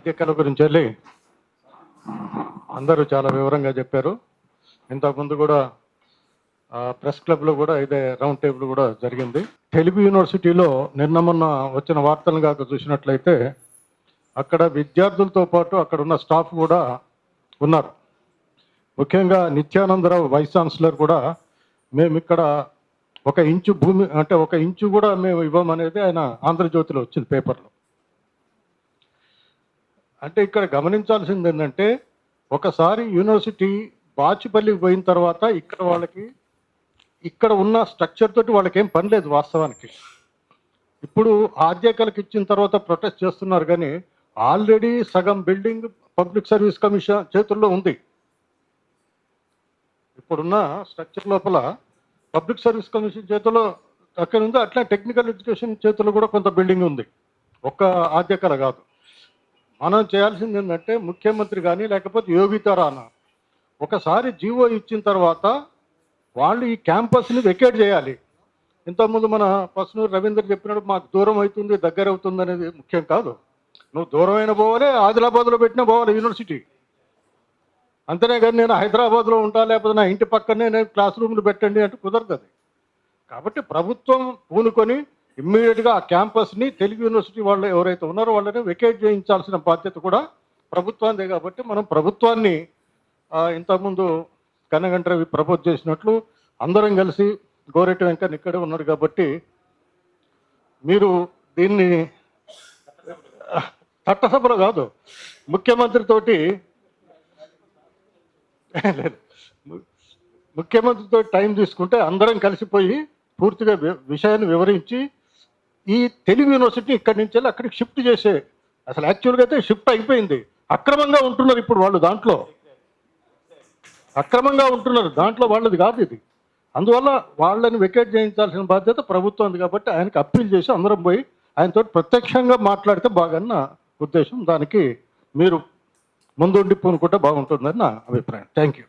ఆర్థికల గురించి వెళ్ళి అందరూ చాలా వివరంగా చెప్పారు. ఇంతకుముందు కూడా ప్రెస్ క్లబ్లో కూడా ఇదే రౌండ్ టేబుల్ కూడా జరిగింది. తెలుగు యూనివర్సిటీలో నిన్న మొన్న వచ్చిన వార్తలను కాక చూసినట్లయితే అక్కడ విద్యార్థులతో పాటు అక్కడ ఉన్న స్టాఫ్ కూడా ఉన్నారు. ముఖ్యంగా నిత్యానందరావు వైస్ ఛాన్సలర్ కూడా మేము ఇక్కడ 1 ఇంచు భూమి అంటే 1 ఇంచు కూడా మేము ఇవ్వమనేది ఆయన ఆంధ్రజ్యోతిలో వచ్చింది పేపర్లో. అంటే ఇక్కడ గమనించాల్సింది ఏంటంటే ఒకసారి యూనివర్సిటీ బాచుపల్లికి పోయిన తర్వాత ఇక్కడ ఉన్న స్ట్రక్చర్ తోటి వాళ్ళకి ఏం పని లేదు వాస్తవానికి. ఇప్పుడు ఆర్జేకలకు ఇచ్చిన తర్వాత ప్రొటెస్ట్ చేస్తున్నారు, కానీ ఆల్రెడీ సగం బిల్డింగ్ పబ్లిక్ సర్వీస్ కమిషన్ చేతుల్లో ఉంది. ఇప్పుడున్న స్ట్రక్చర్ లోపల పబ్లిక్ సర్వీస్ కమిషన్ చేతిలో అక్కడ ఉంది, అట్లా టెక్నికల్ ఎడ్యుకేషన్ చేతిలో కూడా కొంత బిల్డింగ్ ఉంది, ఒక్క ఆర్జేకల కాదు. మనం చేయాల్సింది ఏంటంటే ముఖ్యమంత్రి కానీ లేకపోతే యోగితారాన ఒకసారి జీవో ఇచ్చిన తర్వాత వాళ్ళు ఈ క్యాంపస్ని వెకేట్ చేయాలి. ఇంతకుముందు మన పసునూరు రవీందర్ చెప్పినట్టు మాకు దూరం అవుతుంది దగ్గర అవుతుంది అనేది ముఖ్యం కాదు. నువ్వు దూరమైన పోవాలి, ఆదిలాబాద్లో పెట్టినా పోవాలి యూనివర్సిటీ, అంతనే కానీ నేను హైదరాబాద్లో ఉంటా లేకపోతే నా ఇంటి పక్కనే నేను క్లాస్ రూమ్లు పెట్టండి అంటే కుదరదు. కాబట్టి ప్రభుత్వం పూనుకొని ఇమ్మీడియట్గా ఆ క్యాంపస్ని తెలుగు యూనివర్సిటీ వాళ్ళు ఎవరైతే ఉన్నారో వాళ్ళని వెకేట్ చేయించాల్సిన బాధ్యత కూడా ప్రభుత్వానిదే. కాబట్టి మనం ప్రభుత్వాన్ని ఇంతకుముందు కన్నగంట రవి ప్రపోజ్ చేసినట్లు అందరం కలిసి గోరెట్టి వెంకన్న ఇక్కడే ఉన్నారు కాబట్టి మీరు దీన్ని చట్టసభలో కాదు ముఖ్యమంత్రితోటి ముఖ్యమంత్రితో టైం తీసుకుంటే అందరం కలిసిపోయి పూర్తిగా విషయాన్ని వివరించి ఈ తెలుగు యూనివర్సిటీ ఇక్కడి నుంచి వెళ్ళి అక్కడికి షిఫ్ట్ చేసే, అసలు యాక్చువల్గా అయితే షిఫ్ట్ అయిపోయింది, అక్రమంగా ఉంటున్నారు ఇప్పుడు వాళ్ళు, దాంట్లో అక్రమంగా ఉంటున్నారు, దాంట్లో వాళ్ళది కాదు ఇది. అందువల్ల వాళ్ళని వెకేట్ చేయించాల్సిన బాధ్యత ప్రభుత్వం ఉంది. కాబట్టి ఆయనకి అప్పీల్ చేసి అందరం పోయి ఆయనతో ప్రత్యక్షంగా మాట్లాడితే బాగన్న ఉద్దేశం. దానికి మీరు ముందుండి పూనుకుంటే బాగుంటుందని నా అభిప్రాయం. Thank you.